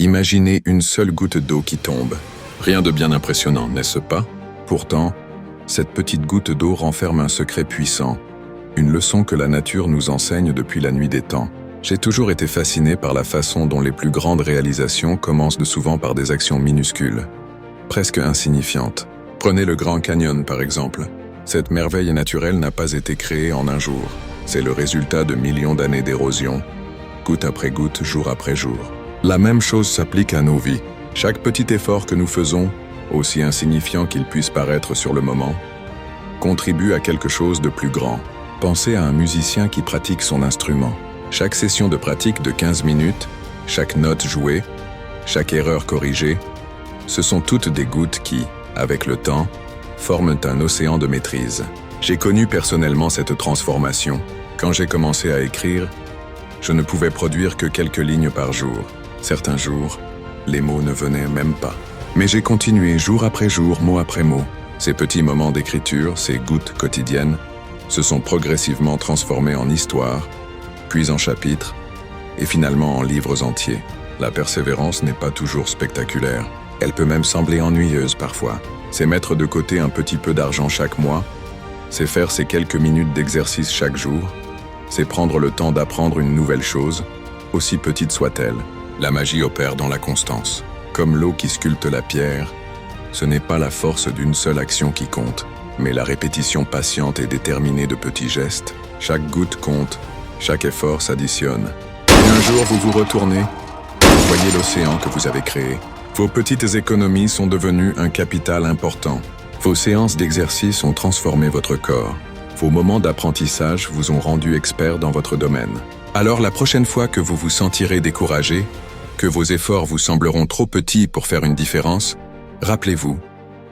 Imaginez une seule goutte d'eau qui tombe. Rien de bien impressionnant, n'est-ce pas? Pourtant, cette petite goutte d'eau renferme un secret puissant, une leçon que la nature nous enseigne depuis la nuit des temps. J'ai toujours été fasciné par la façon dont les plus grandes réalisations commencent souvent par des actions minuscules, presque insignifiantes. Prenez le Grand Canyon par exemple. Cette merveille naturelle n'a pas été créée en un jour. C'est le résultat de millions d'années d'érosion, goutte après goutte, jour après jour. La même chose s'applique à nos vies. Chaque petit effort que nous faisons, aussi insignifiant qu'il puisse paraître sur le moment, contribue à quelque chose de plus grand. Pensez à un musicien qui pratique son instrument. Chaque session de pratique de 15 minutes, chaque note jouée, chaque erreur corrigée, ce sont toutes des gouttes qui, avec le temps, forment un océan de maîtrise. J'ai connu personnellement cette transformation. Quand j'ai commencé à écrire, je ne pouvais produire que quelques lignes par jour. Certains jours, les mots ne venaient même pas. Mais j'ai continué jour après jour, mot après mot. Ces petits moments d'écriture, ces gouttes quotidiennes, se sont progressivement transformés en histoires, puis en chapitres, et finalement en livres entiers. La persévérance n'est pas toujours spectaculaire. Elle peut même sembler ennuyeuse parfois. C'est mettre de côté un petit peu d'argent chaque mois, c'est faire ces quelques minutes d'exercice chaque jour, c'est prendre le temps d'apprendre une nouvelle chose, aussi petite soit-elle. La magie opère dans la constance. Comme l'eau qui sculpte la pierre, ce n'est pas la force d'une seule action qui compte, mais la répétition patiente et déterminée de petits gestes. Chaque goutte compte, chaque effort s'additionne. Et un jour vous vous retournez, vous voyez l'océan que vous avez créé. Vos petites économies sont devenues un capital important. Vos séances d'exercice ont transformé votre corps. Vos moments d'apprentissage vous ont rendu expert dans votre domaine. Alors la prochaine fois que vous vous sentirez découragé, que vos efforts vous sembleront trop petits pour faire une différence, rappelez-vous,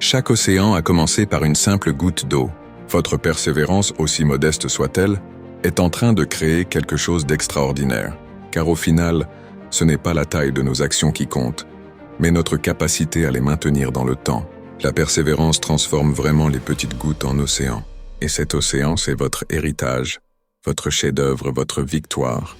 chaque océan a commencé par une simple goutte d'eau. Votre persévérance, aussi modeste soit-elle, est en train de créer quelque chose d'extraordinaire. Car au final, ce n'est pas la taille de nos actions qui compte, mais notre capacité à les maintenir dans le temps. La persévérance transforme vraiment les petites gouttes en océan. Et cet océan, c'est votre héritage, votre chef-d'œuvre, votre victoire.